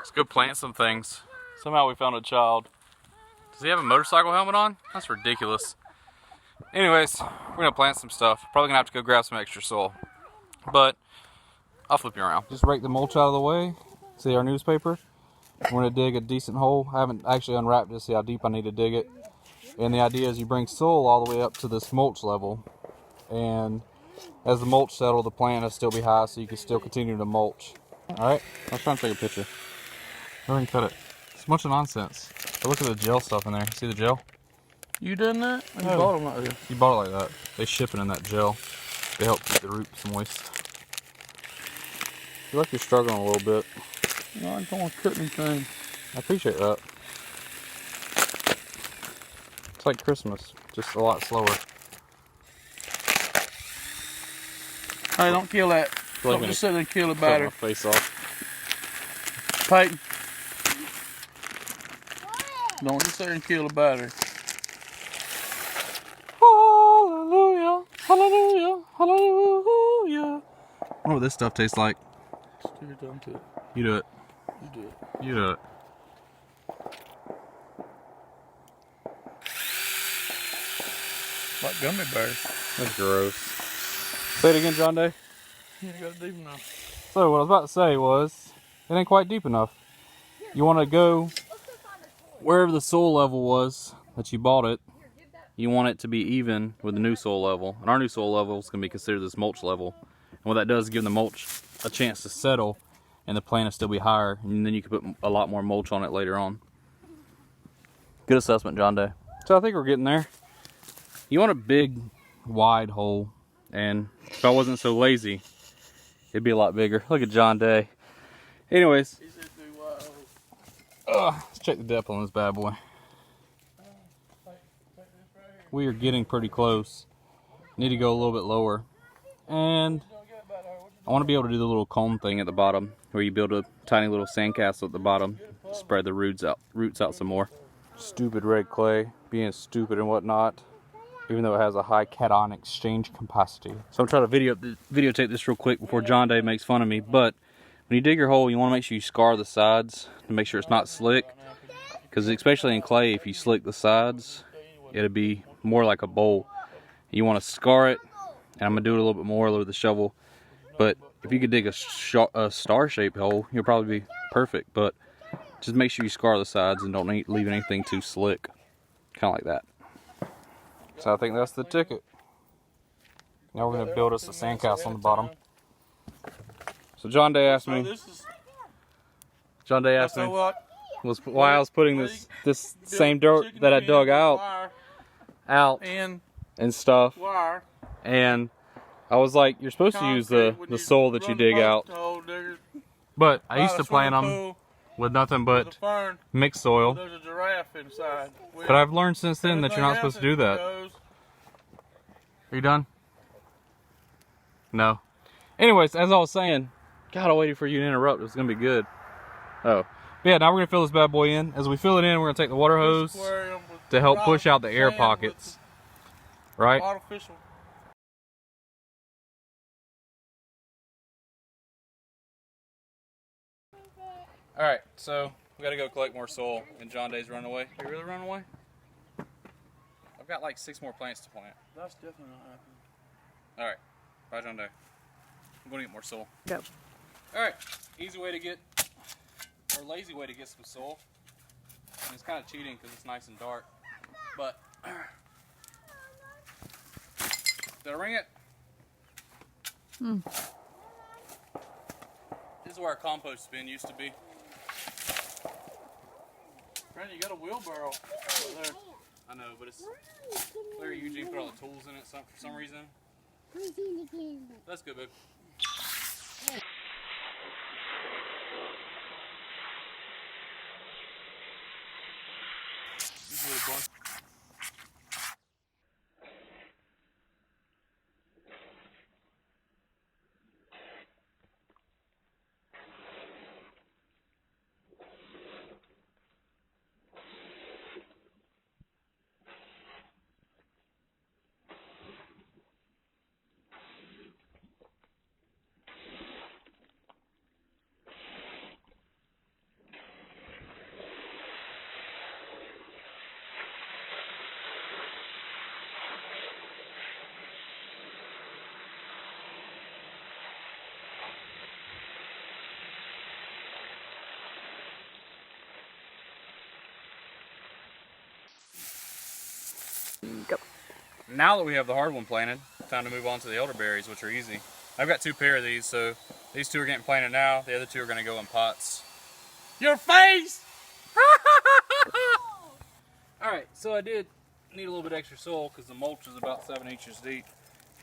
Let's go plant some things. Somehow we found a child. Does he have a motorcycle helmet on? That's ridiculous. Anyways, we're gonna plant some stuff. Probably gonna have to go grab some extra soil. But I'll flip you around. Just rake the mulch out of the way. See our newspaper? We're gonna dig a decent hole. I haven't actually unwrapped it to see how deep I need to dig it. And the idea is you bring soil all the way up to this mulch level. And as the mulch settles, the plant will still be high so you can still continue to mulch. Alright, I was trying to take a picture. Go ahead and cut it. It's a bunch of nonsense. But look at the gel stuff in there. See the gel? You done that? You No. bought them out here. You bought it like that. They ship it in that gel. They help keep the roots moist. You like you're struggling a little bit. No, I don't want to cut anything. I appreciate that. It's like Christmas, just a lot slower. Hey, don't kill that. Don't just sit there and kill the battery. Cut my face off. Peyton. Don't just sit there and kill the battery. Hallelujah, hallelujah, hallelujah. I wonder what this stuff tastes like. Stick it down to it. You do it. You do it. You do it. Like gummy bears. That's gross. Say it again, John Day. You got it deep enough. So what I was about to say was, it ain't quite deep enough. You want to go wherever the soil level was that you bought it. You want it to be even with the new soil level. And our new soil level is going to be considered this mulch level. And what that does is give the mulch a chance to settle and the plant will still be higher. And then you can put a lot more mulch on it later on. Good assessment, John Day. So I think we're getting there. You want a big, wide hole. And if I wasn't so lazy, it'd be a lot bigger. Look at John Day. Anyways, let's check the depth on this bad boy. We are getting pretty close. Need to go a little bit lower. And I want to be able to do the little cone thing at the bottom, where you build a tiny little sandcastle at the bottom, spread the roots out some more. Stupid red clay, being stupid and whatnot, even though it has a high cation exchange capacity. So I'm trying to videotape this real quick before John Day makes fun of me. But when you dig your hole, you want to make sure you scar the sides to make sure it's not slick. Because especially in clay, if you slick the sides, it'll be more like a bowl. You want to scar it, and I'm going to do it a little bit more with the shovel. But if you could dig a star-shaped hole, you'll probably be perfect. But just make sure you scar the sides and don't leave anything too slick. Kind of like that. So I think that's the ticket. Now we're going to build us a sandcastle on the bottom. So John Day asked me. Was why I was putting this same dirt that I dug out and stuff. And I was like, you're supposed to use the soil that you dig out. But I used to plant them with nothing but mixed soil. But I've learned since then that you're not supposed to do that. Are you done? No. Anyways, as I was saying, God, I waited for you to interrupt. It was going to be good. Oh. But yeah, now we're going to fill this bad boy in. As we fill it in, we're going to take the water hose to help push out the air pockets. Right? Artificial. Alright, so we got to go collect more soil. And John Day's running away. Are you really running away? I've got like 6 more plants to plant. That's definitely not happening. Alright, bye John Day. I'm going to get more soil. Yep. Alright, easy way to get, or lazy way to get some soil. And it's kind of cheating because it's nice and dark. But, did I ring it? This is where our compost bin used to be. Brandon, you got a wheelbarrow over there. I know, but it's where Eugene put all the tools in it for some reason. That's good, babe. This is really fun. Go. Now that we have the hard one planted, time to move on to the elderberries, which are easy. I've got 2 pair of these, so these 2 are getting planted now. The other 2 are going to go in pots. Your face! Alright, so I did need a little bit extra soil because the mulch is about 7 inches deep.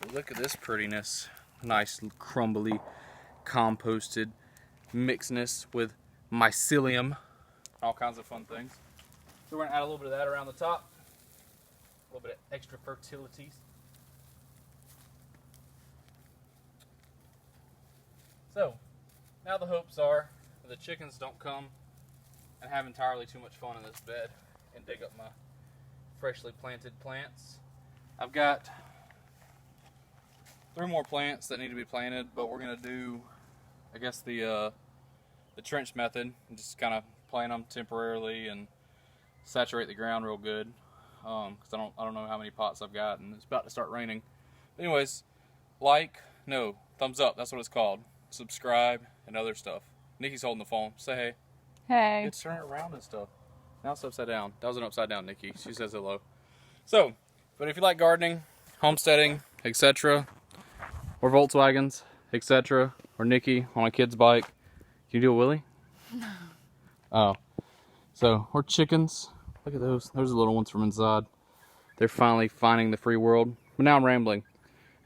But look at this prettiness. Nice, crumbly, composted mixedness with mycelium. All kinds of fun things. So we're going to add a little bit of that around the top. A little bit of extra fertility. So, now the hopes are that the chickens don't come and have entirely too much fun in this bed and dig up my freshly planted plants. I've got 3 more plants that need to be planted, but we're going to do, I guess, the trench method and just kind of plant them temporarily and saturate the ground real good. Because I don't know how many pots I've got, and it's about to start raining. Anyways, thumbs up, that's what it's called. Subscribe and other stuff. Nikki's holding the phone. Say hey. Hey. It's turning around and stuff. Now it's upside down. That was an upside down Nikki. She says hello. So, but if you like gardening, homesteading, etc., or Volkswagens, etc., or Nikki on a kid's bike, can you do a Willie? No. Oh. So, or chickens. Look at those. Those are the little ones from inside. They're finally finding the free world. But now I'm rambling.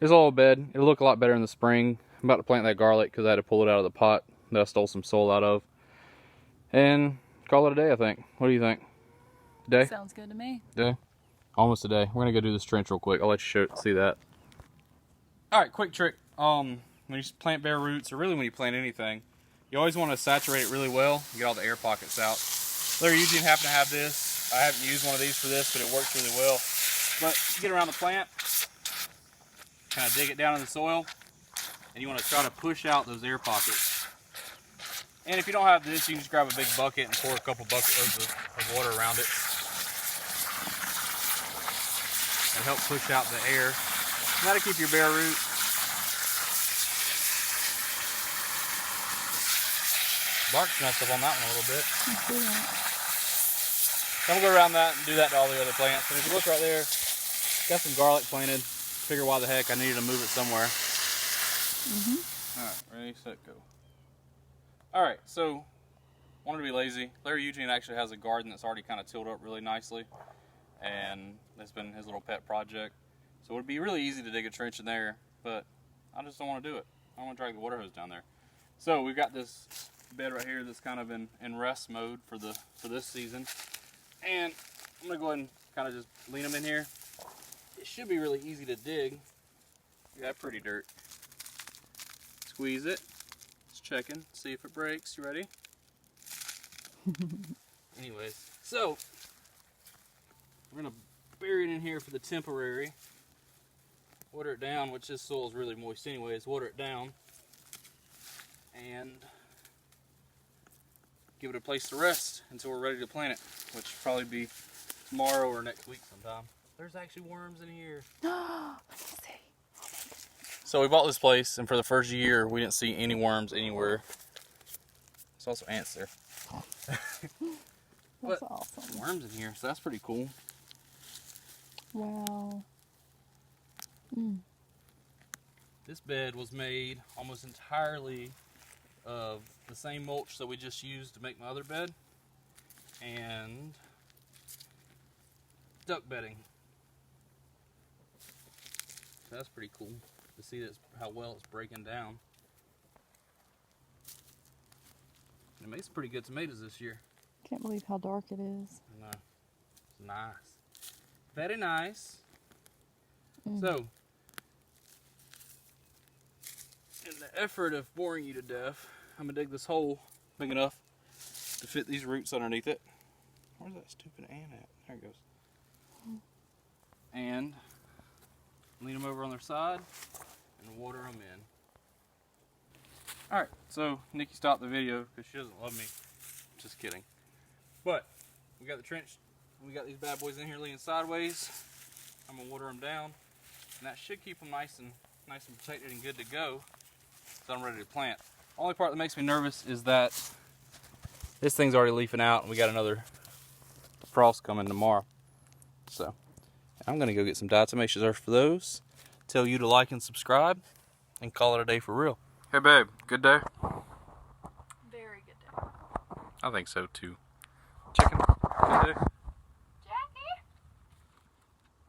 This little bed, it'll look a lot better in the spring. I'm about to plant that garlic because I had to pull it out of the pot that I stole some soil out of. And call it a day, I think. What do you think? Day? Sounds good to me. Day? Almost a day. We're going to go do this trench real quick. I'll let you see that. Alright, quick trick. When you plant bare roots, or really when you plant anything, you always want to saturate it really well and get all the air pockets out. Larry Eugene happened to have this. I haven't used one of these for this, but it works really well. But you get around the plant, kind of dig it down in the soil, and you want to try to push out those air pockets. And if you don't have this, you can just grab a big bucket and pour a couple bucketloads of water around it. And help push out the air. And that'll keep your bare root. Bark's messed up on that one a little bit. Let's do that. So I'm going to go around that and do that to all the other plants. And if you look right there, got some garlic planted. Figure why the heck I needed to move it somewhere. Alright, ready, set, go. Alright, so, wanted to be lazy. Larry Eugene actually has a garden that's already kind of tilled up really nicely. And that's been his little pet project. So it would be really easy to dig a trench in there, but I just don't want to do it. I don't want to drag the water hose down there. So we've got this bed right here that's kind of in rest mode for this season. And I'm going to go ahead and kind of just lean them in here. It should be really easy to dig. You got pretty dirt. Squeeze it. Just checking, see if it breaks. You ready? Anyways, so we're going to bury it in here for the temporary. Water it down, which this soil is really moist anyways. Water it down. And give it a place to rest until we're ready to plant it, which will probably be tomorrow or next week sometime. There's actually worms in here. Let's see. So we bought this place, and for the first year, we didn't see any worms anywhere. There's also ants there. That's awesome. Worms in here, so that's pretty cool. Wow. This bed was made almost entirely of the same mulch that we just used to make my other bed, and duck bedding. So that's pretty cool to see this, how well it's breaking down. And it makes pretty good tomatoes this year. Can't believe how dark it is. No, it's nice, very nice. So, in the effort of boring you to death, I'm gonna dig this hole big enough to fit these roots underneath it. Where's that stupid ant at? There it goes. And lean them over on their side and water them in. Alright, so Nikki stopped the video because she doesn't love me. Just kidding. But we got the trench, we got these bad boys in here leaning sideways. I'm gonna water them down, and that should keep them nice and protected and good to go. So I'm ready to plant. Only part that makes me nervous is that this thing's already leafing out, and we got another frost coming tomorrow. So I'm going to go get some diatomaceous earth for those. Tell you to like and subscribe. And call it a day for real. Hey babe, good day? Very good day. I think so too. Chicken, good day?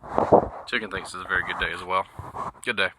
Jackie? Chicken thinks it's a very good day as well. Good day.